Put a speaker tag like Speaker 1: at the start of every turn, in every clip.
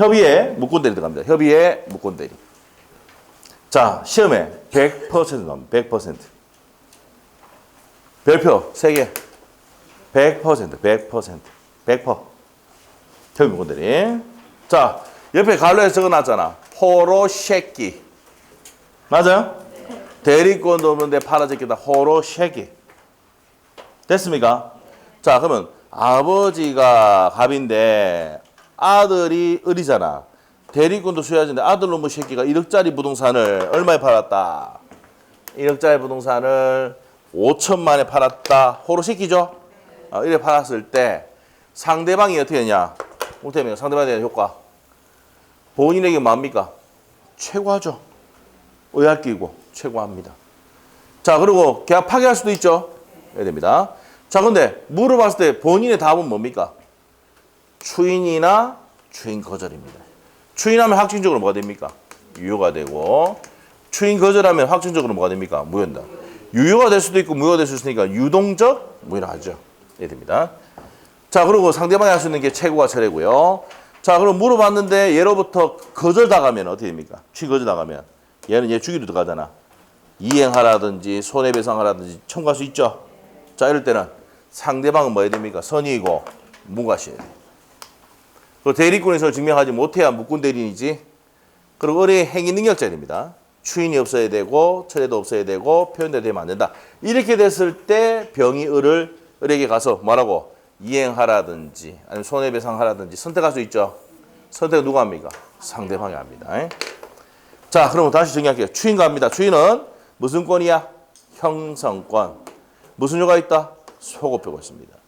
Speaker 1: 협의에 무권대리 들어갑니다. 협의에 무권대리. 자, 시험에 100% 나옵니다. 100%. 별표 3개. 100%, 100%. 100%. 협의 무권대리. 자, 옆에 갈로에 적어놨잖아. 호로쉐키. 맞아요? 네. 대리권도 없는데 팔아제끼다 호로쉐키. 됐습니까? 자, 그러면 아버지가 갑인데 아들이 을이잖아. 대리권도 수여하는데 아들 놈의 새끼가 1억짜리 부동산을 얼마에 팔았다? 1억짜리 부동산을 5천만에 팔았다. 호로새끼죠? 이래 팔았을 때 상대방이 어떻게 되냐? 못하면 상대방에 대한 효과. 본인에게 뭡니까? 최고하죠. 의할 끼고 최고합니다. 자, 그리고 계약 파기할 수도 있죠. 해야 됩니다. 자, 근데 물어봤을 때 본인의 답은 뭡니까? 추인이나 추인 거절입니다. 추인하면 확정적으로 뭐가 됩니까? 유효가 되고, 추인 거절하면 확정적으로 뭐가 됩니까? 무효다. 유효가 될 수도 있고 무효가 될 수 있으니까 유동적 무효라 하죠. 해야 됩니다. 자, 그리고 상대방이 할 수 있는 게 최고가 철회고요. 자, 그럼 물어봤는데 예로부터 거절당하면 어떻게 됩니까? 추인 거절당하면 얘는 얘 주기로 들어가잖아. 이행하라든지 손해배상하라든지 청구할 수 있죠. 자, 이럴 때는 상대방은 뭐 해야 됩니까? 선의이고 무과시해야 돼. 그리고 대리권에서 증명하지 못해야 무권대리인이지. 그리고 을의 행위 능력자야 됩니다. 추인이 없어야 되고 철회도 없어야 되고 표현대로 되면 안 된다. 이렇게 됐을 때 병이 을에게 가서 뭐라고? 이행하라든지 아니면 손해배상하라든지 선택할 수 있죠. 선택은 누가 합니까? 상대방이 합니다. 자, 그러면 다시 정리할게요. 추인과 합니다. 추인은 무슨 권이야? 형성권. 무슨 효가 있다? 소급효가 있습니다.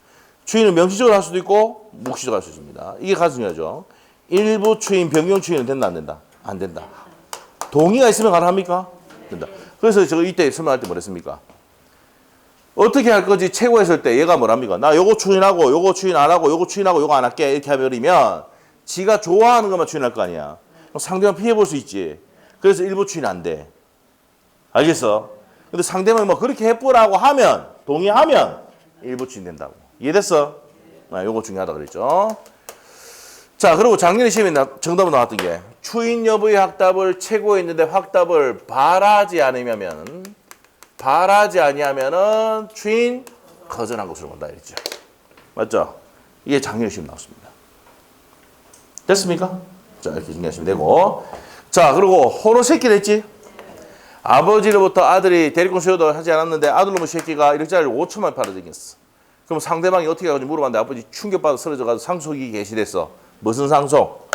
Speaker 1: 추인은 명시적으로 할 수도 있고 묵시적으로 할 수 있습니다. 이게 가장 중요하죠. 일부 추인, 변경 추인은 된다 안 된다? 안 된다. 동의가 있으면 가능합니까? 된다. 그래서 제가 이때 설명할 때 뭐랬습니까? 어떻게 할 거지? 최고했을 때 얘가 뭐랍니까? 나 요거 추인하고 요거 추인 안 하고 요거 추인하고 요거 안 할게 이렇게 해버리면 지가 좋아하는 것만 추인할 거 아니야. 상대방 피해볼 수 있지. 그래서 일부 추인 안 돼. 알겠어? 근데 상대방이 뭐 그렇게 해보라고 하면 동의하면 일부 추인 된다고. 이해됐어? 요거 중요하다 그랬죠. 자, 그리고 작년에 시험에 정답으로 나왔던 게 추인 여부의 확답을 최고했는데 확답을 바라지 아니하면은 추인 거절한 것으로 본다 이랬죠. 맞죠? 이게 작년에 시험 나왔습니다. 됐습니까? 자, 이렇게 정리하시면 되고. 자, 그리고 호로새끼 됐지? 아버지로부터 아들이 대리권 수여도 하지 않았는데 아들놈의 새끼가 1억짜리를 5천만 팔아들였어. 그럼 상대방이 어떻게 하는지 물어봤는데 아버지 충격받아 쓰러져가지고 상속이 개시됐어. 무슨 상속?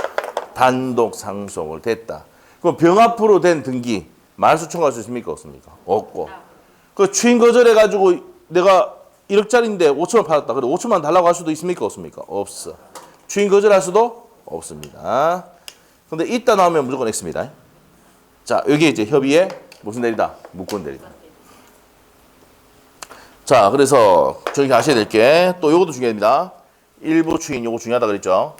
Speaker 1: 단독 상속을 됐다. 그럼 병 앞으로 된 등기 말소 청구할 수 있습니까? 없습니까? 없고. 그 추인 거절해가지고 내가 1억짜리인데 5천만 팔았다. 그래 5천만 달라고 할 수도 있습니까? 없습니까? 없어. 추인 거절할 수도 없습니다. 근데 이따 나오면 무조건 X입니다. 자, 여기 이제 협의에 무슨 대리다? 무권 대리다. 자, 그래서 저기 아셔야 될 게 또 요것도 중요합니다. 일부 추인 요거 중요하다 그랬죠.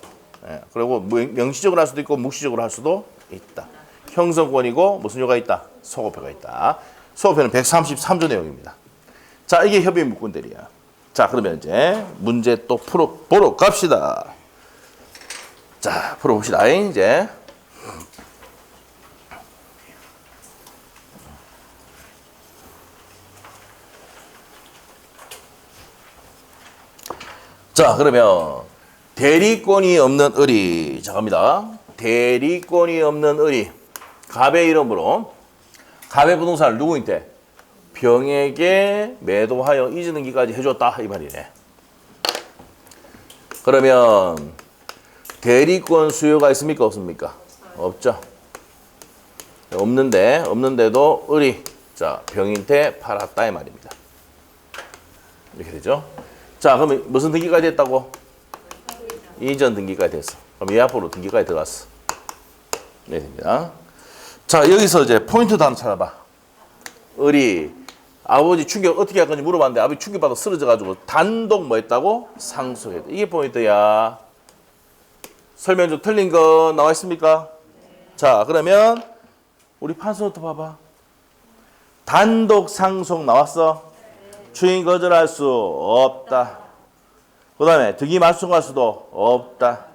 Speaker 1: 예, 그리고 명시적으로 할 수도 있고 묵시적으로 할 수도 있다. 형성권이고 무슨 효가 있다? 소급효가 있다. 소급효는 133조 내용입니다. 자, 이게 협의 무권 대리야. 자, 그러면 이제 문제 또 보러 갑시다. 자, 풀어봅시다. 이제. 자, 그러면 대리권이 없는 을이 자 갑니다. 대리권이 없는 을이 갑의 이름으로 갑의 부동산을 누구한테? 병에게 매도하여 이주등기까지 해줬다 이 말이네. 그러면 대리권 수요가 있습니까? 없습니까? 없죠. 없는데도 을이 자 병인테 팔았다 이 말입니다. 이렇게 되죠. 자, 그러면 무슨 등기까지 했다고? 이전 등기까지 됐어. 그럼 얘 앞으로 등기까지 들어갔어. 네, 됩니다. 자, 여기서 이제 포인트도 하나 찾아봐. 을이 아버지 충격 어떻게 할 건지 물어봤는데 아버지 충격받아 쓰러져가지고 단독 뭐 했다고? 상속했다. 이게 포인트야. 설명 좀 틀린 거 나와 있습니까? 자, 그러면 우리 판서부터 봐봐. 단독 상속 나왔어? 추인 거절할 수 없다. 그 다음에 등기 말소할 수도 없다.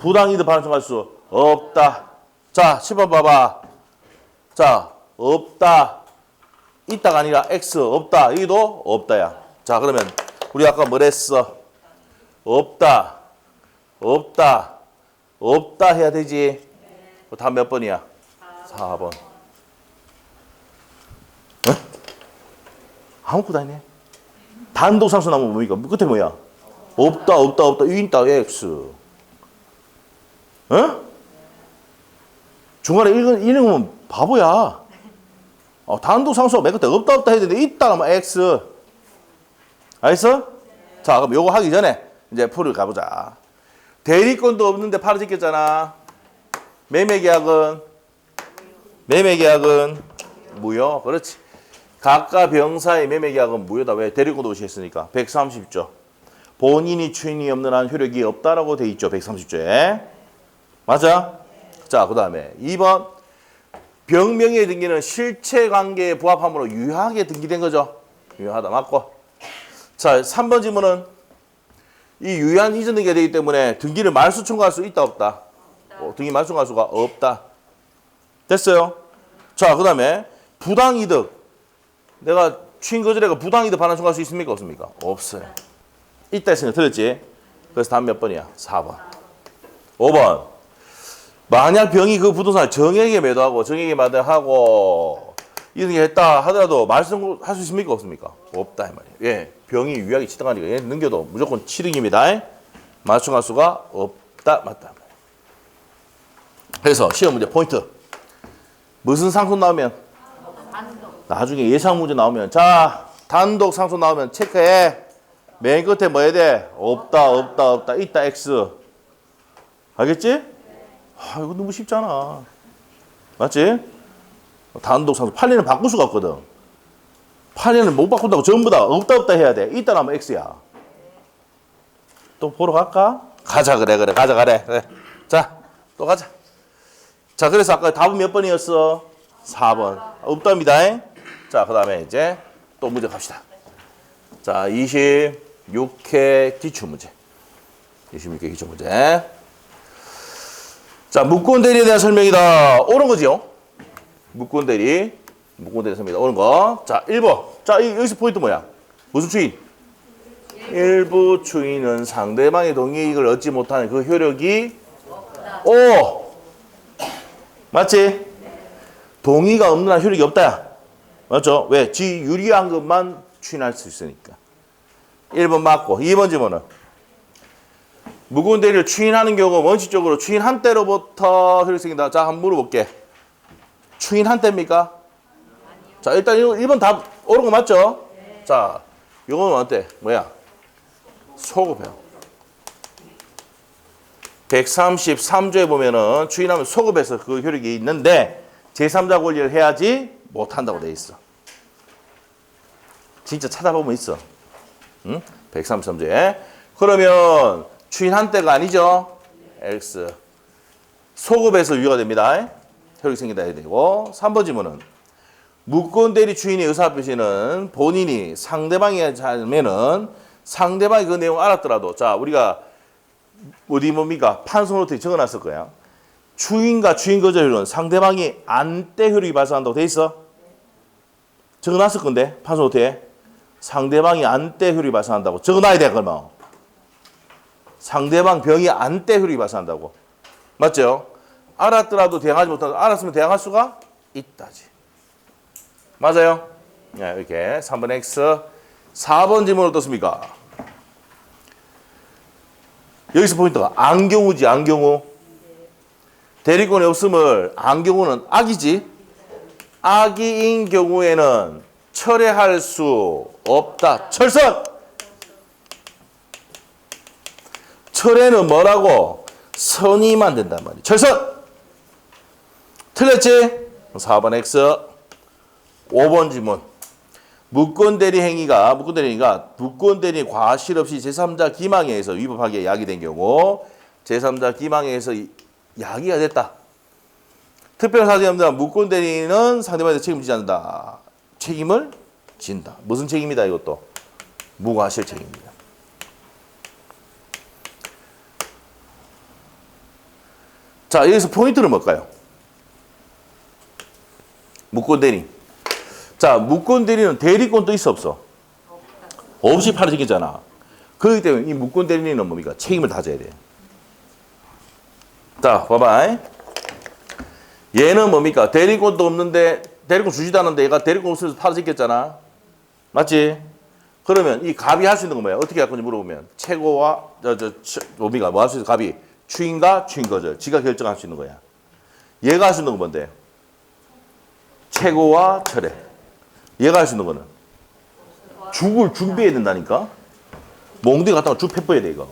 Speaker 1: 부당이득 반환청구할 수 없다. 자, 10번 봐봐. 자, 없다. 있다가 아니라 X 없다. 여기도 없다야. 자, 그러면 우리 아까 뭐랬어? 없다. 없다. 없다 해야 되지. 다음 몇 번이야? 4번. 어? 아무것도 아니네. 단독상수 나오면 뭡니까? 끝에 뭐야? 없다, 없다, 없다. 있다, X. 어? 중간에 읽으면 바보야. 단독상수가 맨 끝에 없다, 없다 해야 되는데 있다 하면 X. 알겠어? 자, 그럼 요거 하기 전에 이제 풀을 가보자. 대리권도 없는데 팔아 짓겠잖아. 매매계약은 무효. 그렇지. 각각 병사의 매매계약은 무효다. 왜? 대리권도 없이 했으니까. 130조. 본인이 추인이 없는 한 효력이 없다라고 돼 있죠. 130조에. 맞아? 자, 그 다음에 2번. 병명의 등기는 실체관계에 부합함으로 유효하게 등기된 거죠. 유효하다. 맞고. 자, 3번 질문은 이 유효한 이전 등기가 되기 때문에 등기를 말소 청구할 수 있다 없다? 등기 말소 청구할 수가 없다. 됐어요? 자, 그 다음에 부당이득. 내가 추인 거절해가 부당이득 반환 청구할 수 있습니까? 없습니까? 없어요. 있다 했으니까 틀렸지? 그래서 다음 몇 번이야? 4번. 5번. 만약 병이 그 부동산을 정액에 매도하고 정액에 매도하고 이런 게 했다 하더라도 말씀할 수 있습니까? 없습니까? 없다 이 말이에요. 예, 병이 유약이 치등하니까 얘 넘겨도 무조건 치등입니다. 맞춰갈 수가 없다 맞다. 그래서 시험 문제 포인트. 무슨 상속 나오면 나중에 예상 문제 나오면 자 단독 상속 나오면 체크해. 맨 끝에 뭐 해야 돼? 없다 없다 없다 있다 X. 알겠지? 이거 너무 쉽잖아. 맞지? 단독 상속 판례는 바꿀 수가 없거든. 판례는 못 바꾼다고 전부 다 없다 없다 해야 돼. 있다 나면 X야. 또 보러 갈까? 가자 그래 가자 그래. 자 또 가자. 자 그래서 아까 답은 몇 번이었어? 4번. 없답니다. 자 그 다음에 이제 또 문제 갑시다. 자 26회 기출문제. 26회 기출문제. 자, 무권대리에 대한 설명이다. 옳은 거지요? 무권대리 설명이다. 옳은 거. 자, 1번. 자, 여기서 포인트 뭐야? 무슨 추인? 일부 추인은 상대방의 동의익을 얻지 못하는 그 효력이 오! 맞지? 동의가 없는 한 효력이 없다. 맞죠? 왜? 지 유리한 것만 추인할 수 있으니까. 1번 맞고. 2번 질문은? 무권대리를 추인하는 경우 원칙적으로 추인 한때로부터 효력이 생긴다. 자, 한번 물어볼게. 추인 한때입니까? 자, 일단 1번 답 옳은 거 맞죠? 네. 자, 이거는 어때? 뭐야? 소급해요. 133조에 보면은 추인하면 소급해서 그 효력이 있는데 제3자 권리를 해야지 못한다고 돼 있어. 진짜 찾아보면 있어. 응? 133조에. 그러면 추인 한때가 아니죠? X. 소급해서 유효가 됩니다. 효력이 생긴다 해야 되고. 3번 질문은 무권대리 추인의 의사표시는 본인이 상대방이 하면은 상대방이 그 내용 알았더라도 자 우리가 어디 뭡니까? 판소 노트에 적어놨을 거야. 추인과 추인 거절은 상대방이 안때 효력이 발생한다고 돼 있어? 적어놨을 건데 판소 노트에 상대방이 안때 효력이 발생한다고 적어놔야 돼 그러면. 상대방 병이 안때 효력이 발생한다고. 맞죠? 알았더라도 대항하지 못한다. 알았으면 대항할 수가 있다지. 맞아요? 네, 이렇게 3번 X. 4번 질문 어떻습니까? 여기서 포인트가 안경우지. 안경우. 대리권이 없음을 안경우는 악이지. 악이인 경우에는 철회할 수 없다. 철선! 철회는 뭐라고? 선의만 된단 말이야. 철선! 틀렸지? 4번 X. 5번 질문. 무권대리 행위가 무권대리 과실 없이 제3자 기망에 의해서 위법하게 야기된 경우 제3자 기망에 의해서 야기가 됐다. 특별 사정이 없는 한 무권대리는 상대방에 대해서 책임지지 않는다. 책임을 진다. 무슨 책임이다 이것도? 무과실 책임입니다. 자, 여기서 포인트는 뭘까요? 무권 대리. 자, 무권 대리는 대리권도 있어 없어? 없이 팔아지겠잖아. 그렇기 때문에 이 무권 대리는 뭡니까? 책임을 다져야 돼. 자, 봐봐. 얘는 뭡니까? 대리권도 없는데 대리권 주지도 않는데 얘가 대리권 없어서 팔아지겠잖아. 맞지? 그러면 이 갑이 할 수 있는 건 뭐야? 어떻게 할 건지 물어보면 최고와 뭡니까? 뭐 할 수 있어? 갑이 추인과 추인 거절. 지가 결정할 수 있는 거야. 얘가 할 수 있는 건 뭔데? 최고와 철회. 얘가 할 수 있는 거는 죽을 준비해야 된다니까. 몽둥이 갖다가 죽 패버려야 돼 이거.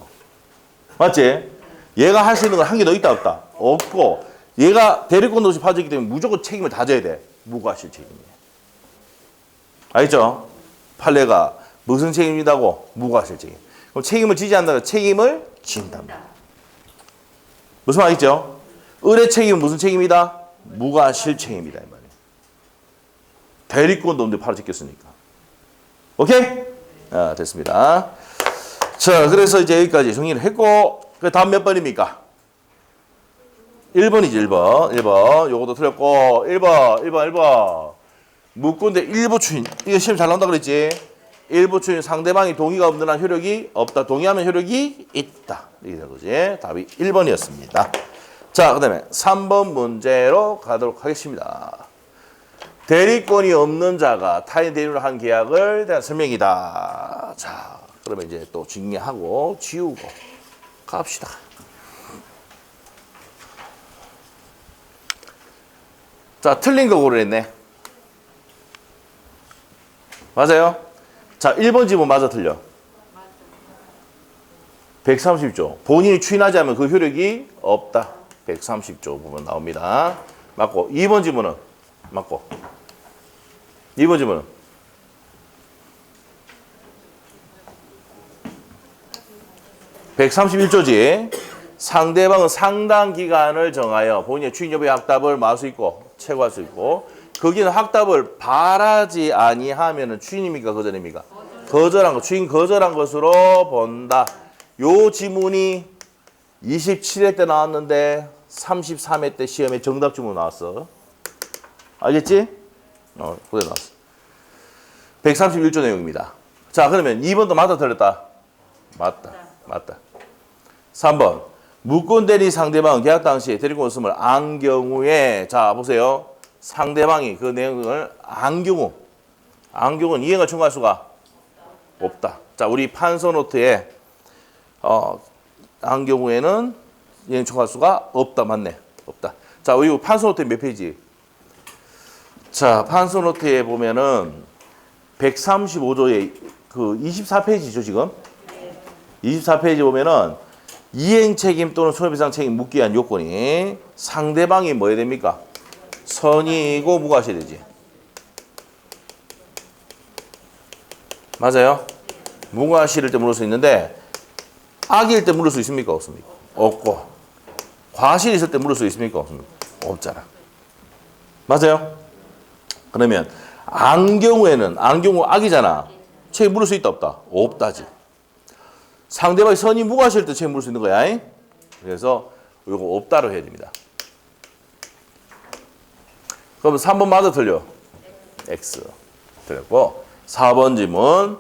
Speaker 1: 맞지? 얘가 할 수 있는 건 한 개 더 있다 없다? 없고 얘가 대리권 없이 파지기 때문에 무조건 책임을 다져야 돼. 무과실 책임이야. 알겠죠? 판례가 무슨 책임이다고? 무과실 책임. 그럼 책임을 지지 않는다. 책임을 진답니다. 무슨 말이죠? 의뢰 책임은 무슨 책임이다? 무과실 책임이다 이 말이에요. 대리권도 없는데 팔아 지켰으니까. 오케이? 아, 됐습니다. 자, 그래서 이제 여기까지 정리를 했고, 그 다음 몇 번입니까? 1번이지, 1번. 1번. 요것도 틀렸고, 1번. 묻건데 일부 추인. 이거 시험 잘 나온다 그랬지? 일부 추인 상대방이 동의가 없는 한 효력이 없다. 동의하면 효력이 있다. 이게 된 거지. 답이 1번이었습니다. 자, 그 다음에 3번 문제로 가도록 하겠습니다. 대리권이 없는 자가 타인 대리로 한 계약을 대한 설명이다. 자, 그러면 이제 또 정리하고 지우고 갑시다. 자, 틀린 거 고르랬네. 맞아요? 자, 1번 지문 맞아 틀려? 130조. 본인이 추인하지 않으면 그 효력이 없다. 130조 부분 나옵니다. 맞고. 2번 지문은? 맞고. 2번 지문은? (131조지) 상대방은 상당 기간을 정하여 본인의 추인 여부의 확답을 말할 수 있고 최고할 수 있고 거기는 확답을 바라지 아니하면은 추인입니까 거절입니까? 거절한 거. 추인 거절한 것으로 본다. 요 지문이 27회 때 나왔는데 33회 때 시험에 정답 지문 나왔어. 알겠지? 그래 나왔어. 131조 내용입니다. 자, 그러면 2번도 맞다 틀렸다? 맞다. 3번. 무권 대리 상대방은 계약 당시에 대리권 없음을 안 경우에, 자, 보세요. 상대방이 그 내용을 안 경우는 이행을 청구할 수가 없다. 자, 우리 판서 노트에, 안 경우에는 이행 청구할 수가 없다. 맞네. 없다. 자, 우리 판서 노트 몇 페이지? 자, 판서 노트에 보면은 135조에 그 24페이지죠, 지금? 24페이지 보면은 이행 책임 또는 손해배상 책임 묻기 위한 요건이 상대방이 뭐 해야 됩니까? 선의이고 무과실이 되지. 맞아요? 무과실일 때 물을 수 있는데 악일 때 물을 수 있습니까? 없습니까? 없고. 과실이 있을 때 물을 수 있습니까? 없습니까? 없잖아. 맞아요? 그러면 안 경우에는 경우 악이잖아. 책임 물을 수 있다 없다? 없다지. 상대방이 선의 무과실 때 책임 물을 수 있는 거야. 그래서 이거 없다로 해야 됩니다. 그럼 3번 맞아 틀려? X. 틀렸고 4번 지문.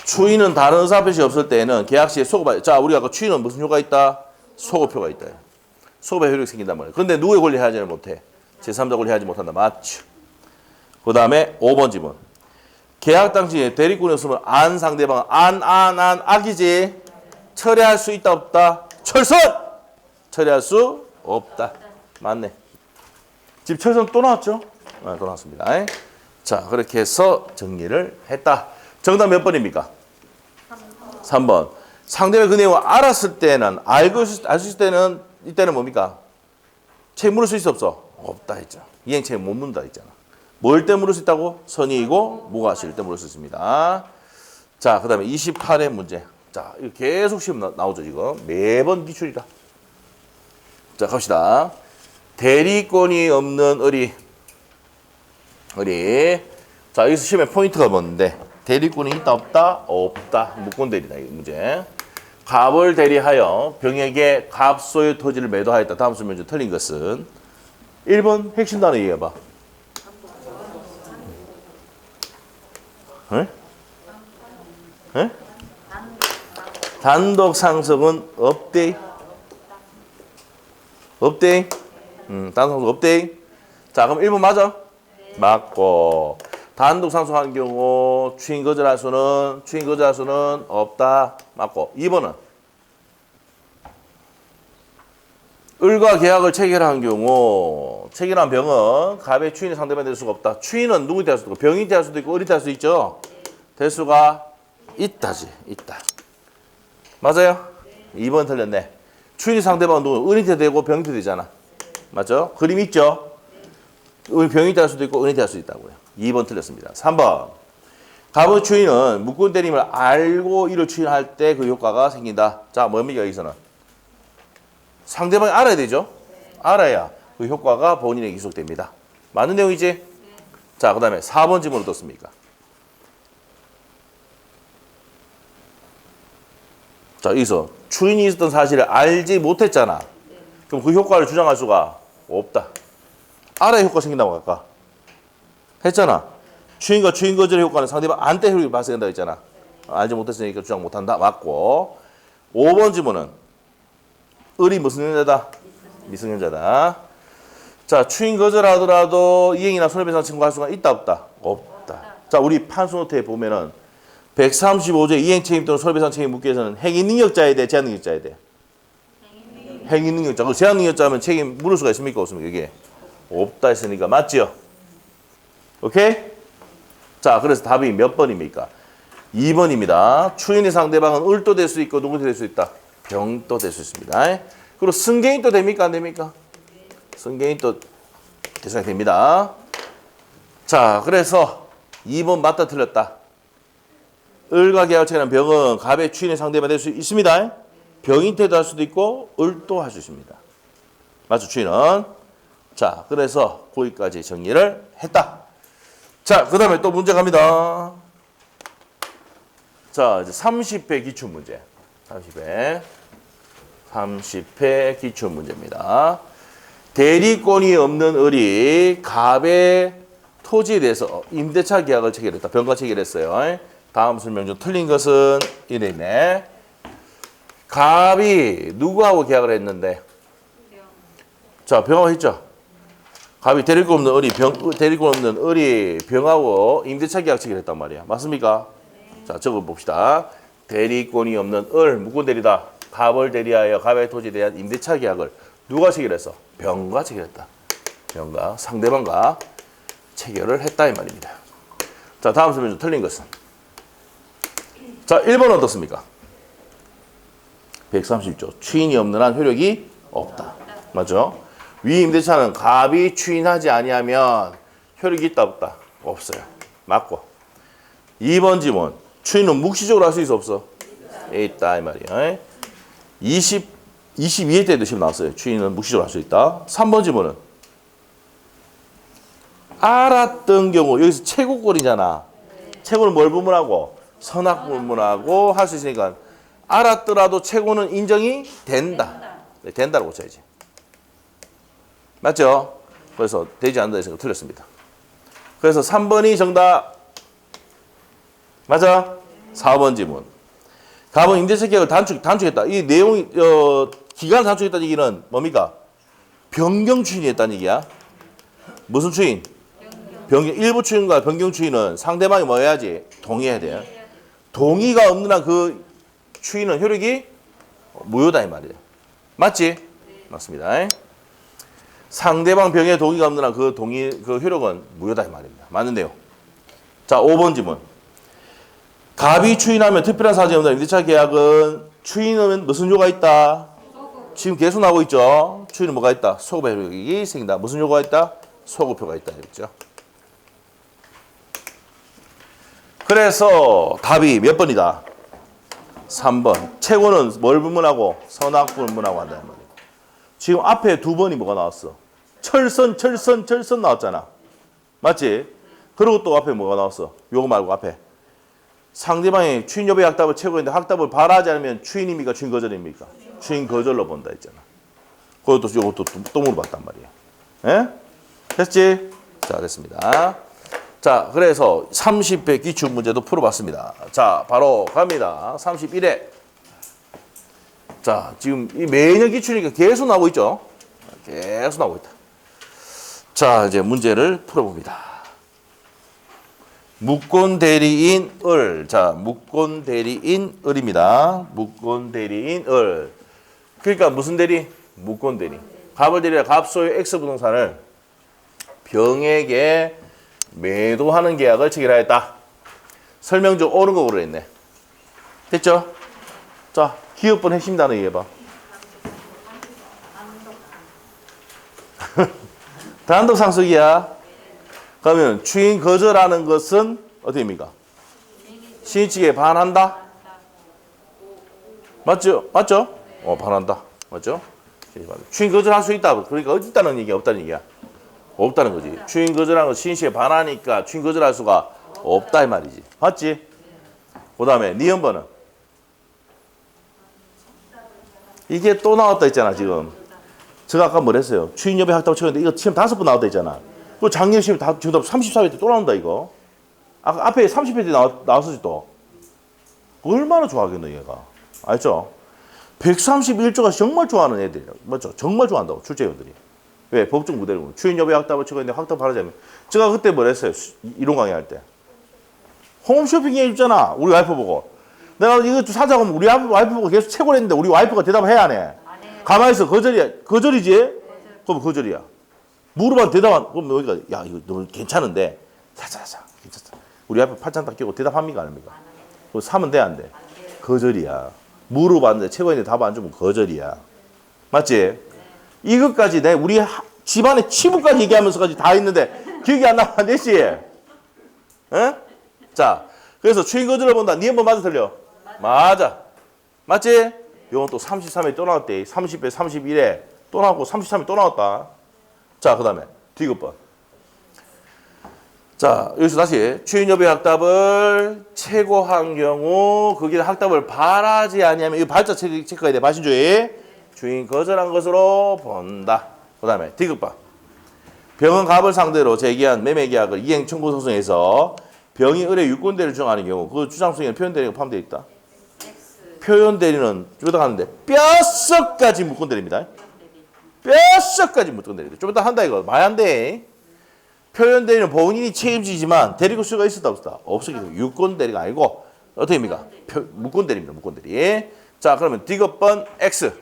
Speaker 1: 추인은 다른 의사 표시 없을 때에는 계약 시에 소급. 자, 우리가 아까 추인은 무슨 효과가 있다? 소급효가 있다. 소급의 효력이 생긴단 말이야. 그런데 누구의 권리 하지 못해? 제3자 권리 하지 못한다. 맞죠? 그 다음에 5번 지문. 계약 당시에 대리권이 없으면 안 상대방은 악이지. 철회할 수 있다 없다? 철선! 철회할 수 없다. 맞네. 지금 철선 또 나왔죠? 또 나왔습니다. 자, 그렇게 해서 정리를 했다. 정답 몇 번입니까? 3번. 상대방이 그 내용을 알았을 때는, 알 수 있을 때는, 이때는 뭡니까? 책임 물을 수 있어 없어? 없다 했죠. 이행 책임 못 묻는다 했잖아. 뭘 때 물을 수 있다고? 선의이고 무과실 때 물을 수 있습니다. 자, 그 다음에 28회 문제. 자, 이거 계속 시험 나오죠, 지금. 매번 기출이다. 자, 갑시다. 대리권이 없는 의리. 자, 여기서 시험에 포인트가 뭔데? 대리권이 있다, 없다? 없다. 무권 대리다, 이 문제. 갑을 대리하여 병에게 갑 소유 토지를 매도하였다. 다음 설명 중 틀린 것은 1번 핵심 단어 얘기해봐. 에? 에? 단독 상속은 없대. 없대. 단독 상속 없대. 자, 그럼 1번 맞아? 맞고. 단독 상속하는 경우 추인 거절할 수는 없다. 맞고. 2번은 을과 계약을 체결한 경우 체결한 병은 갑의 추인이 상대방이 될 수가 없다. 추인은 누구한테 할 수도 있고 병인한테 할 수도 있고 을한테 할 수 있죠. 될 수가 있다지. 있다. 맞아요? 2번 틀렸네. 추인이 상대방은 누구? 을한테 되고 병인한테 되잖아. 맞죠? 그림 있죠? 병인한테 할 수도 있고 을한테 할 수 있다고요. 2번 틀렸습니다. 3번. 갑의 추인은 묶은 때림을 알고 이를 추인할 때 그 효과가 생긴다. 자, 뭡니까 여기서는? 상대방이 알아야 되죠? 알아야 그 효과가 본인에게 기속됩니다. 맞는 내용이지? 자, 그 다음에 4번 질문 어떻습니까? 자, 여기서 추인이 있었던 사실을 알지 못했잖아. 그럼 그 효과를 주장할 수가 없다. 알아야 효과가 생긴다고 아까 했잖아. 추인과 추인 거절의 효과는 상대방 안때 효력이 발생한다고 했잖아. 알지 못했으니까 주장 못한다. 맞고. 5번 질문은 을이 무슨 형제다? 미성년자다. 자, 추인 거절하더라도 이행이나 손해배상 청구할 수가 있다 없다? 없다. 자, 우리 판소노트에 보면은 135조 이행 책임 또는 손해배상 책임 묻기 위해서는 행위 능력자에 대해 제한 능력자에 대해 행위 능력자. 그 제한 능력자면 책임 물을 수가 있습니까? 없습니까? 이게 없다 했으니까 맞죠? 오케이? 자, 그래서 답이 몇 번입니까? 2번입니다. 추인의 상대방은 을도 될 수 있고 누구도 될 수 있다? 병도 될 수 있습니다. 그리고 승계인도 됩니까? 안 됩니까? 승계인도 대상이 됩니다. 자, 그래서 2번 맞다 틀렸다. 을과 계약을 체결한 병은 갑의 추인의 상대방 될 수 있습니다. 병인태도 할 수도 있고 을도 할 수 있습니다. 맞죠? 추인은. 자, 그래서 거기까지 정리를 했다. 자, 그 다음에 또 문제 갑니다. 자, 이제 30회 기출문제. 30회 기출문제입니다. 대리권이 없는 을이 갑의 토지에 대해서 임대차 계약을 체결했다. 병과 체결했어요. 다음 설명 중 틀린 것은 이래 있네. 갑이 누구하고 계약을 했는데? 자, 병하고 했죠. 갑이 대리권 없는 을이 병하고 임대차 계약 체결했단 말이야. 맞습니까? 자, 적어 봅시다. 대리권이 없는 을, 무권 대리다. 갑을 대리하여 갑의 토지에 대한 임대차 계약을 누가 체결했어? 병과 체결했다. 병과 상대방과 체결을 했다 이 말입니다. 자, 다음 설명 중 틀린 것은? 자, 1번 어떻습니까? 130조. 추인이 없는 한 효력이 없다. 맞죠? 위 임대차는 갑이 추인하지 아니하면 효력이 있다 없다? 없어요. 맞고. 2번 지문. 추인은 묵시적으로 할 수 있어 없어? 있다 이 말이에요. 22회 때도 시험 나왔어요. 추인은 묵시적으로 할 수 있다. 3번 지문은 알았던 경우 여기서 최고권이잖아. 최고는 뭘 부문하고? 선악 부문하고 할 수 있으니까 알았더라도 최고는 인정이 된다. 네, 된다고 고쳐야지. 맞죠? 그래서 되지 않는다 해서 틀렸습니다. 그래서 3번이 정답. 맞아? 4번 지문. 갑은 임대차 계약을 단축했다. 이 내용이 기간을 단축했다는 얘기는 뭡니까? 변경 추인이 했다는 얘기야. 무슨 추인? 변경. 일부 추인과 변경 추인은 상대방이 뭐 해야지? 동의해야 돼요. 동의가 없는 한 그 추인은 효력이 무효다 이 말이에요. 맞지? 맞습니다. 상대방 병의 동의가 없는 한 그 효력은 무효다 이 말입니다. 맞는 내용. 자, 5번 지문. 갑이 추인하면 특별한 사정이 없는 임대차 계약은 추인은 무슨 요가 있다? 지금 계속 나오고 있죠. 추인은 뭐가 있다? 소급 효력이 생긴다. 무슨 요가 있다? 소급효가 있다. 그렇죠? 그래서 답이 몇 번이다? 3번. 최고는 뭘 분문하고? 선악 분문하고 한다는 말이에요. 지금 앞에 두 번이 뭐가 나왔어? 철선 나왔잖아. 맞지? 그리고 또 앞에 뭐가 나왔어? 요거 말고 앞에. 상대방이 추인 여부의 확답을 채고있는데 확답을 발하지 않으면 추인입니까? 추인 거절입니까? 추인 거절로 본다 했잖아. 그것도 이것도 또 물어봤단 말이야. 예? 됐지? 자, 됐습니다. 자, 그래서 30회 기출 문제도 풀어봤습니다. 자, 바로 갑니다. 31회. 자, 지금 이 매년 기출이니까 계속 나오고 있죠? 계속 나오고 있다. 자, 이제 문제를 풀어봅니다. 무권 대리인 을. 자, 무권 대리인 을입니다. 무권 대리인 을. 그러니까 무슨 대리? 무권 대리. 갑을 대리라 갑 소유 X 부동산을 병에게 매도하는 계약을 체결하였다. 설명 중 옳은 거 고르랬네. 됐죠? 자, 기업번 핵심 단어 얘기해봐. 단독 상속이야. 그러면 추인 거절하는 것은 어떻게 됩니까? 시인 측에 반한다? 맞죠? 맞죠? 반한다. 맞죠? 추인 거절할 수 있다. 그러니까 어디 있다는 얘기야? 없다는 얘기야? 없다는 거지. 추인 거절하는 거 시인 측에 반하니까 추인 거절할 수가 없다 이 말이지. 맞지? 그 다음에 니은번은 이게 또 나왔다 했잖아 지금. 제가 아까 뭐랬어요? 추인 여부의 확답을 채웠는데 이거 시험 5번 나왔다 했잖아. 그 작년 시험 다 정답 34회 때 또 나온다 이거. 아까 앞에 30회 때 나왔었지 또. 얼마나 좋아하겠노 얘가. 알죠? 131조가 정말 좋아하는 애들이야. 맞죠? 정말 좋아한다고 출제위원들이. 왜? 법적 무대로 추인 여부의 확답을 채웠는데 확답 바라자면 제가 그때 뭐랬어요? 이론 강의할 때. 홈쇼핑 해줬잖아. 우리 와이프 보고. 내가 이거 좀 사자고 하면 우리 와이프 보고 계속 채굴 했는데 우리 와이프가 대답을 해야 하네. 가만히 있어. 거절이야. 거절이지? 그럼 거절이야. 물어봐 대답한. 그럼 여기가 야 이거 너무 괜찮은데. 사자. 괜찮다. 우리 와이프 팔짱 딱 끼고 대답합니까? 안 합니까? 그거 사면 돼? 안 돼? 거절이야. 물어봤는데 채굴했는데 답 안 주면 거절이야. 맞지? 이것까지 내 우리 집안에 치부까지 얘기하면서까지 다 했는데 기억이 안 나면 안 되지? 에? 자, 그래서 추인 거절을 본다. 니 한번 맞아 틀려? 맞아. 맞지? 이건 또 33회 또 나왔대. 30회, 31회 또 나왔고 33회 또 나왔다. 자, 그 다음에 디귿번. 자, 여기서 다시 추인 여부의 확답을 최고한 경우 거기에 확답을 발하지 아니하면 이 발자 체크해야 돼. 마신주의. 주인 거절한 것으로 본다. 그 다음에 디귿번. 병은 갑을 상대로 제기한 매매계약을 이행 청구 소송에서 병이 을의 유권대리를 주장하는 경우 그 주장 수행에 표현대리가 포함되어 있다. 표현대리는 좀 이따 가는데 뼛속까지 무권대리입니다. 뼛속까지 무권대리. 좀 이따 한다 이거. 많이 안 돼. 표현대리는 본인이 책임지지만 대리고 수가 있었다 없었다? 없었기 때문에 유권대리가 아니고 어떻게 됩니까? 무권대리입니다. 무권대리. 자, 그러면 디귿번 X.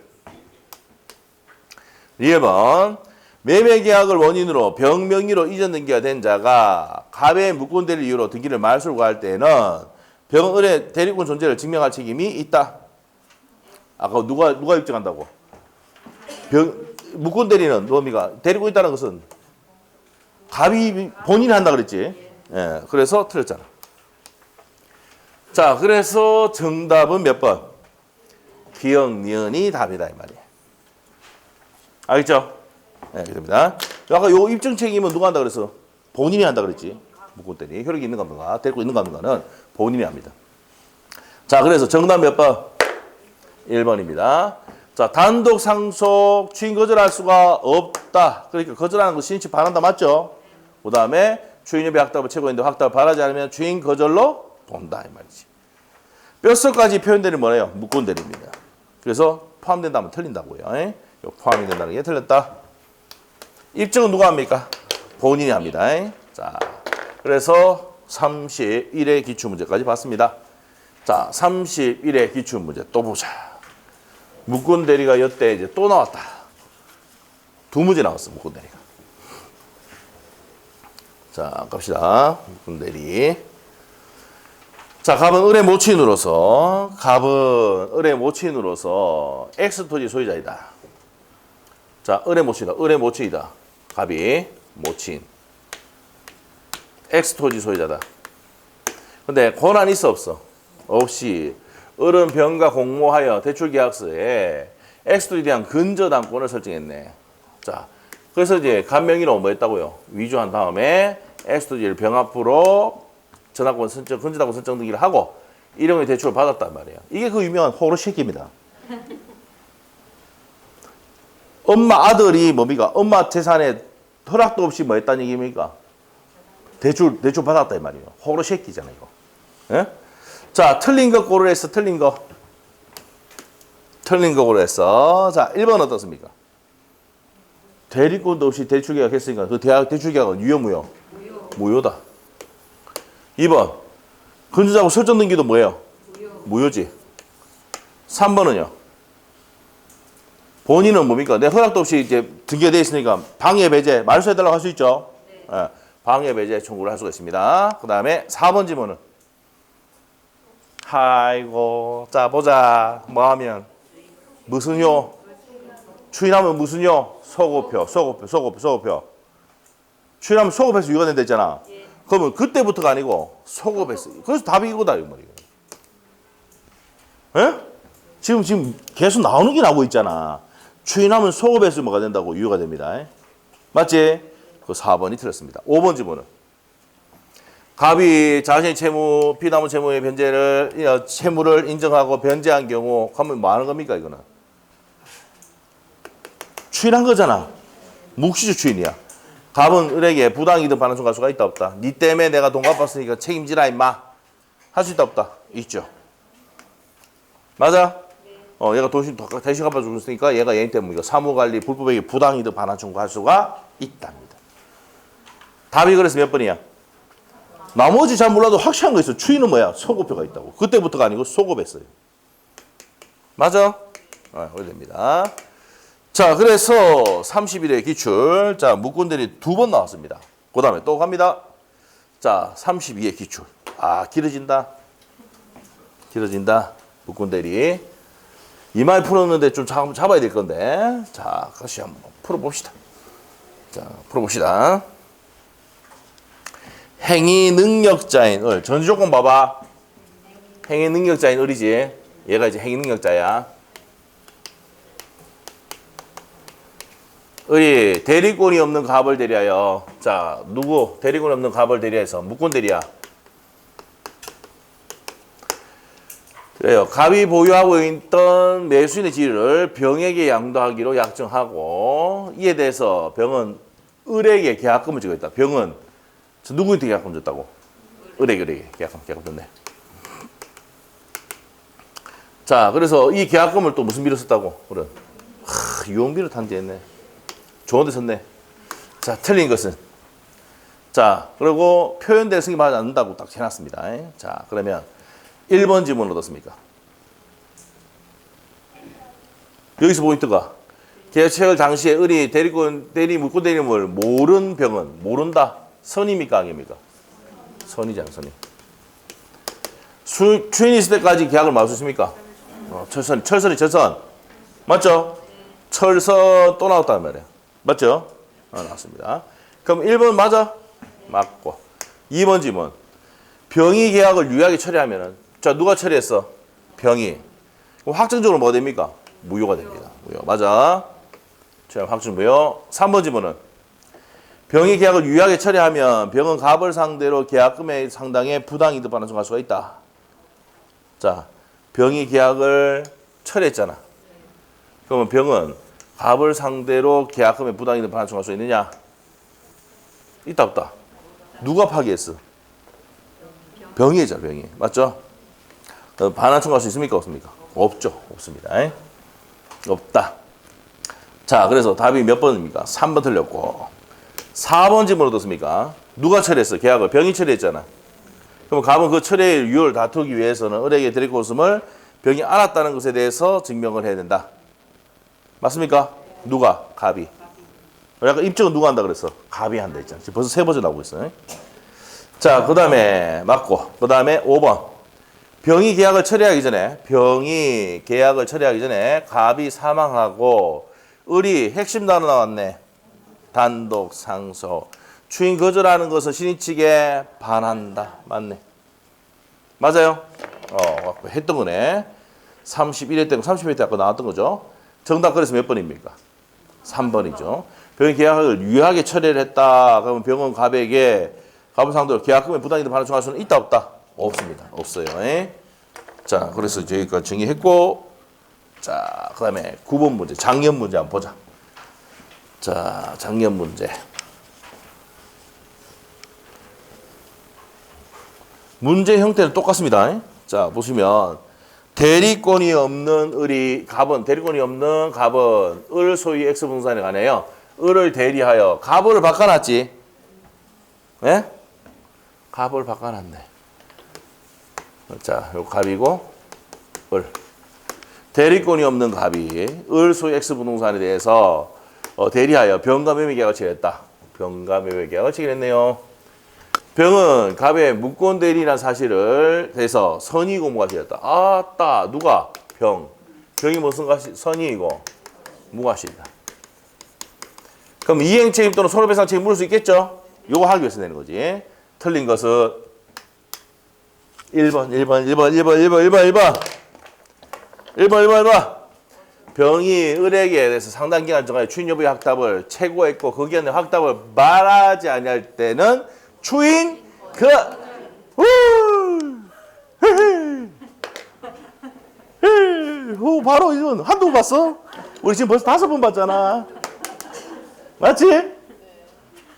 Speaker 1: 2번 매매계약을 원인으로 병명의로 이전 등기가 된 자가 갑의 무권대리 이유로 등기를 말소를 구할 때는 병을의 대리권 존재를 증명할 책임이 있다. 아까 누가 입증한다고? 무권대리는 뭡니까? 대리권 있다는 것은 갑이 본인이 한다 그랬지. 예, 그래서 틀렸잖아. 자, 그래서 정답은 몇 번? 기억, 니은이 답이다 이 말이야. 알겠죠? 네, 됩니다. 아까 요 입증 책임은 누가 한다 그랬어? 본인이 한다 그랬지. 무권대리. 혈육이 있는 겁니까? 데리고 있는 겁니까는 본인이 합니다. 자, 그래서 정답 몇 번? 1번입니다. 자, 단독 상속 추인 거절할 수가 없다. 그러니까 거절하는 거 신치 반한다 맞죠? 그 다음에 추인 여부의 확답을 채고했는데 확답을 바라지 않으면 추인 거절로 본다 이 말이지. 뼛속까지 표현되는 뭐래요? 무권대리입니다. 그래서 포함된다면 틀린다고요. 포함이 된다는 게 틀렸다. 입증은 누가 합니까? 본인이 합니다. 자, 그래서 31회 기출문제까지 봤습니다. 자, 31회 기출문제 또 보자. 무권대리가 여태 이제 또 나왔다. 2문제 나왔어, 무권대리가. 자, 갑시다. 무권대리. 자, 갑은 을의 모친으로서 X토지 소유자이다. 자, 을의 모친이다. 갑이 모친. X토지 소유자다. 근데 권한 있어 없어? 없이 을은 병과 공모하여 대출계약서에 X토지에 대한 근저당권을 설정했네. 자, 그래서 이제 갑명의로 뭐 했다고요? 위조한 다음에 X토지를 병 앞으로 전화권 선정, 건전하고 선정 등기를 하고 일용의 대출을 받았단 말이에요. 이게 그 유명한 호로쉐기입니다. 엄마 아들이 뭡니까? 엄마 재산에 허락도 없이 뭐 했다는 얘기입니까? 대출 받았다 이 말이에요. 호로쉐기잖아요, 이거. 예? 자, 틀린 거 고르랬어. 틀린 거 고르랬어. 자, 1번 어떻습니까? 대리권도 없이 대출계약 했으니까 그 대출계약은 유효 무효? 무효다. 2번 건조자고 설정 등기도 뭐예요? 무효지. 3번은요? 본인은 뭡니까? 내 허락도 없이 이제 등기가 되어 있으니까 방해 배제 말소해달라고 할 수 있죠? 네. 예, 방해 배제 청구를 할 수가 있습니다. 그 다음에 4번 지문은 아이고 자 보자 뭐 하면 무슨 요? 추인하면 무슨 요? 소고표. 추인하면 소급해서 유효가 된다 했잖아. 그러면 그때부터가 아니고 소급했어. 그래서 답이 이거다 이 말이에요. 예? 지금 계속 나오는 게 나오고 있잖아. 추인하면 소급해서 뭐가 된다고 유효가 됩니다. 맞지? 그 4번이 틀렸습니다. 5번 지문은 갑이 자신의 채무, 피담보 채무의 변제를 채무를 인정하고 변제한 경우 그러면 뭐 하는 겁니까 이거는? 추인한 거잖아. 묵시적 추인이야. 갑은 을에게 부당이득 반환 청구할 수가 있다 없다? 니 때문에 내가 돈 갚았으니까 책임지라 임마. 할 수 있다 없다? 있죠. 맞아? 얘가 대신 갚아줬으니까 얘가 얘 때문에 사무관리 불법에게 부당이득 반환 청구할 수가 있답니다. 답이 그래서 몇 번이야? 나머지 잘 몰라도 확실한 거 있어. 추인은 뭐야? 소급표가 있다고. 그때부터가 아니고 소급했어요. 맞아? 올립니다. 자, 그래서 31회 기출. 자, 무권대리 2번 나왔습니다. 그 다음에 또 갑니다. 자, 32회 기출. 길어진다. 무권대리. 이마에 풀었는데 좀 잡아야 될 건데. 자, 다시 한번 풀어봅시다. 자, 풀어봅시다. 행위 능력자인 을. 전제조건 봐봐. 행위 능력자인 을이지. 얘가 이제 행위 능력자야. 을이 대리권이 없는 갑을 대리하여. 자, 누구? 대리권이 없는 갑을 대리해서 무권대리야. 그래요. 갑이 보유하고 있던 매수인의 지위를 병에게 양도하기로 약정하고 이에 대해서 병은 을에게 계약금을 지고 있다. 병은 누구한테 계약금 줬다고? 을에게 계약금 줬네. 자, 그래서 이 계약금을 또 무슨 비로 썼다고? 을은 유언비로 탕제했네. 좋은 데 썼네. 자, 틀린 것은 자, 그리고 표현될 승인받지 않는다고 딱 해놨습니다. 자, 그러면 1번 지문은 어떻습니까? 여기서 포인트가 계약 체결 당시에 을이 무권 대리인을 모른 병은 모른다. 선입니까? 악입니까? 선이잖아, 선이. 추인이 있을 때까지 계약을 막을 수 있습니까? 철선이 철선. 맞죠? 철선 또 나왔단 말이야. 맞죠? 나왔습니다. 그럼 1번 맞아? 맞고. 2번 지문. 병이 계약을 유효하게 처리하면은 자, 누가 처리했어? 병이. 그럼 확정적으로 뭐 됩니까? 무효가 됩니다. 무효. 맞아. 자, 확정 무효. 3번 지문은 병이 계약을 유효하게 처리하면 병은 갑을 상대로 계약금의 상당의 부당이득 반환 청구할 수가 있다. 자, 병이 계약을 처리했잖아. 그러면 병은 갑을 상대로 계약금의 부당이득 반환 청구할 수 있느냐? 있다 없다? 누가 파기했어? 병이잖아, 병이. 맞죠? 반환 청구할 수 있습니까? 없습니까? 없죠. 없습니다. 없다. 자, 그래서 답이 몇 번입니까? 3번 틀렸고. 4번 질문 어떻습니까? 누가 처리했어? 계약을. 병이 처리했잖아. 그럼 갑은 그 처리의 유효를 다투기 위해서는 을에게 드리고 있음을 병이 알았다는 것에 대해서 증명을 해야 된다. 맞습니까? 누가? 갑이. 약간 입증은 누가 한다 그랬어? 갑이 한다 했잖아. 지금 벌써 3번째 나오고 있어. 자, 그 다음에 맞고. 그 다음에 5번. 병이 계약을 처리하기 전에 갑이 사망하고 을이 핵심 단어 나왔네. 단독 상소. 추인 거절하는 것을 신의 측에 반한다. 맞네. 맞아요? 했던 거네. 31회 때, 30회 때 아까 나왔던 거죠. 정답 그래서 몇 번입니까? 3번이죠. 병이 계약을 유효하게 처리를 했다. 그러면 병은 갑에게 갑을 상대로 계약금의 부당이득 반환 청할 수는 있다 없다? 없습니다. 없어요. 예? 자, 그래서 저희가 정의했고, 자, 그 다음에 9번 문제, 작년 문제 한번 보자. 자, 작년 문제. 문제 형태는 똑같습니다. 자, 보시면 대리권이 없는 을이 갑은 대리권이 없는 갑은 을 소유 x 분산에 관해요. 을을 대리하여 갑을 바꿔놨지. 예? 갑을 바꿔놨네. 자, 요 갑이고 을. 대리권이 없는 갑이 을 소유 x 부동산에 대해서 대리하여 병가 매매 계약을 체결했다. 병가 매매 계약을 체결했네요. 병은 갑의 무권 대리라는 사실을 대해서 선의이고 무과실이었다. 아따, 누가? 병. 병이 무슨 과실? 선의이고 무과실이다. 그럼 이행 책임 또는 손해배상 책임 물을 수 있겠죠? 요거 하기 위해서 내는 거지. 틀린 것은 1번. 병이 을에게 대해서 상당 기간 정하여 추인 여부의 확답을 최고했고 그 기간의 확답을 말하지 아니할 때는 추인 바로 이건 한두 번 봤어? 우리 지금 벌써 5번 봤잖아. 맞지?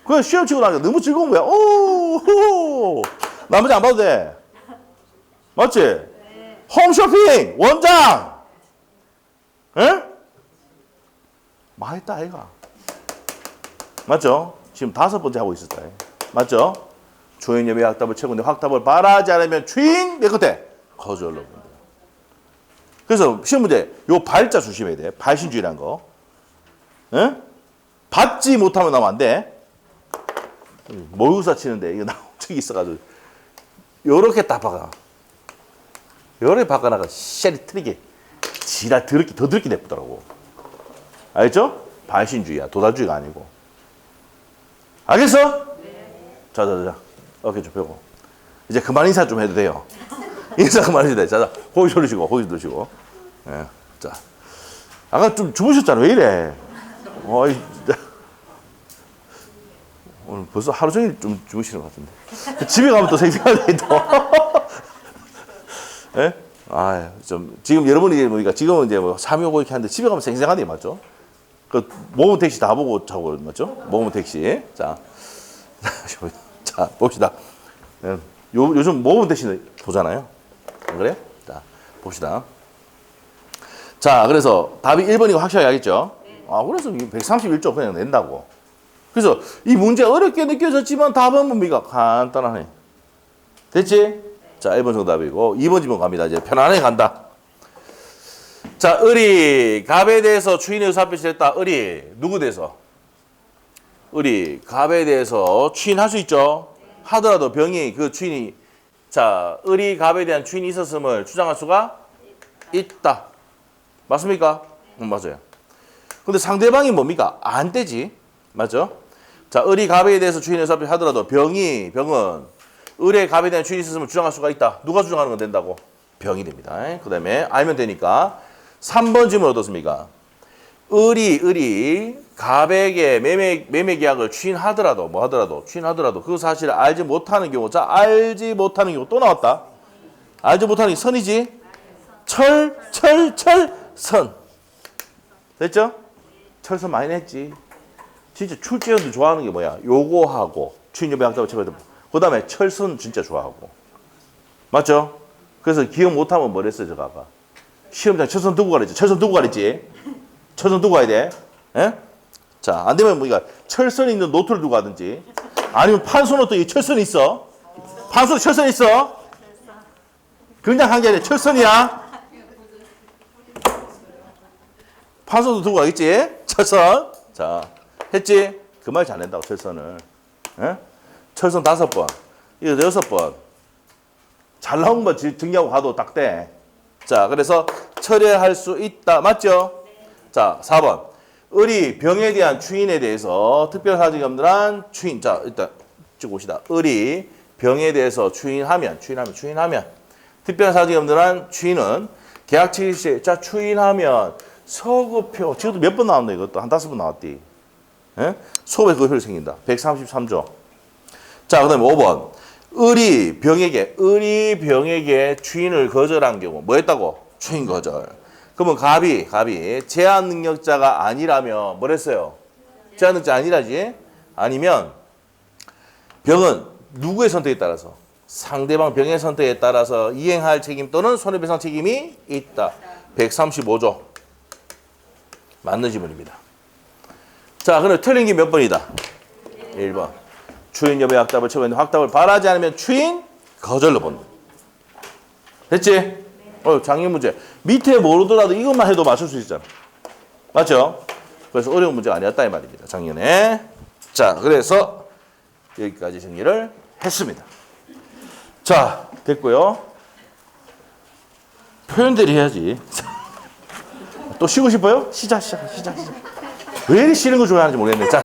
Speaker 1: 그냥 시험 치고 나니까 너무 즐거운 거야. 오, 나머지 안 봐도 돼. 맞지? 홈쇼핑 원장. 에? 망했다 아이가. 맞죠? 지금 5번째 하고 있었다. 맞죠? 주인 여부의 확답을 최고인데 확답을 말하지 않으면 주인 내 끝에 거절로. 그래서 시험 문제 요 발자 조심해야 돼. 발신주의란 거. 에? 받지 못하면 나오면 안 돼. 모의고사 치는데 이거 나온 적이 있어가지고 요렇게 딱 박아. 요렇게 바꿔나가 쉐리 트리게 지랄 더럽게 더 더럽게 내쁘더라고. 알겠죠? 발신주의야. 도달주의가 아니고. 알겠어? 네. 자. 어깨 좀 펴고. 이제 그만 인사 좀 해도 돼요. 인사 그만 해도 돼. 자. 호기 돌리시고. 예. 자. 아까 좀 주무셨잖아. 왜 이래? 어이, 진짜. 오늘 벌써 하루 종일 좀 주무시는 것 같은데. 집에 가면 또 생생하네, 또. 예? 아, 좀, 지금 여러분이 보니까 지금은 이제 뭐 3.5 이렇게 하는데 집에 가면 생생하네, 맞죠? 그, 모범 택시 다 보고 자고, 맞죠? 모범 택시. 자. 자, 봅시다. 요즘 모범 택시는 보잖아요. 안 그래요? 자, 봅시다. 자, 그래서 답이 1번이고 확실하게 알겠죠? 아, 그래서 131조 그냥 낸다고. 그래서 이 문제 어렵게 느껴졌지만 답은 뭡니까? 간단하네. 됐지? 자, 1번 정답이고 2번 지문 갑니다. 이제 편안하게 간다. 자, 을이 갑에 대해서 추인의 의사표시를 했다. 을이 누구 대해서? 을이 갑에 대해서 추인할 수 있죠? 하더라도 병이 그 추인이 자, 을이 갑에 대한 추인이 있었음을 주장할 수가 있다. 맞습니까? 맞아요. 근데 상대방이 뭡니까? 안 되지. 맞죠? 자, 을이 갑에 대해서 추인의 의사표시 하더라도 병은 을의 갑에 대한 추인이 있었음을 주장할 수가 있다. 누가 주장하는 건 된다고? 병이 됩니다. 그 다음에 알면 되니까 3번 질문 어떻습니까? 을이 갑에게 매매 계약을 추인하더라도 추인하더라도 그 사실을 알지 못하는 경우. 자, 알지 못하는 경우 또 나왔다. 알지 못하는 게 선이지? 선. 됐죠? 철선 많이 냈지. 진짜 출제원들 좋아하는 게 뭐야? 요거하고 추인여부 확답을 체결했다. 그 다음에 철선 진짜 좋아하고. 맞죠? 그래서 기억 못하면 뭐랬어요, 저가 아까? 시험장 철선 두고 가랬지. 철선 두고 가야 돼. 예? 자, 안 되면 뭐니까 철선이 있는 노트를 두고 가든지 아니면 판소노트에 철선이 있어. 판소노트 철선 있어. 그냥 한 게 아니라 철선이야. 판소노트 두고 가겠지? 철선. 자, 했지? 그 말 잘 낸다고, 철선을. 예? 철선 5번. 이거 6번. 잘 나온 거 정리하고 가도 딱 돼. 자, 그래서 철회할 수 있다. 맞죠? 자, 4번. 을이 병에 대한 추인에 대해서 특별 사정이 없는 한 추인. 자, 일단 찍어봅시다. 을이 병에 대해서 추인하면 특별 사정이 없는 한 추인은 계약 체결 시 자, 추인하면 서구표. 지금도 몇 번 나왔네, 이것도. 한 5번 나왔디. 예? 소급의 그 효율이 생긴다. 133조. 자, 그다음에 5번. 을이 병에게 추인을 거절한 경우 뭐 했다고? 추인 거절. 그러면 갑이 제한 능력자가 아니라면 뭐랬어요? 제한 능력자 아니라지? 아니면 병은 누구의 선택에 따라서? 상대방 병의 선택에 따라서 이행할 책임 또는 손해배상 책임이 있다. 135조. 맞는 지문입니다. 자, 그럼 틀린 게 몇 번이다? 1번. 추인 여부의 확답을 처분했는데 확답을 바라지 않으면 추인 거절로 본다. 됐지? 작년 문제. 밑에 모르더라도 이것만 해도 맞출 수 있잖아. 맞죠? 그래서 어려운 문제가 아니었다 이 말입니다. 작년에. 자, 그래서 여기까지 정리를 했습니다. 자, 됐고요. 표현들이 해야지. 또 쉬고 싶어요? 시작. 왜 이리 쉬는 거 좋아하는지 모르겠네. 자.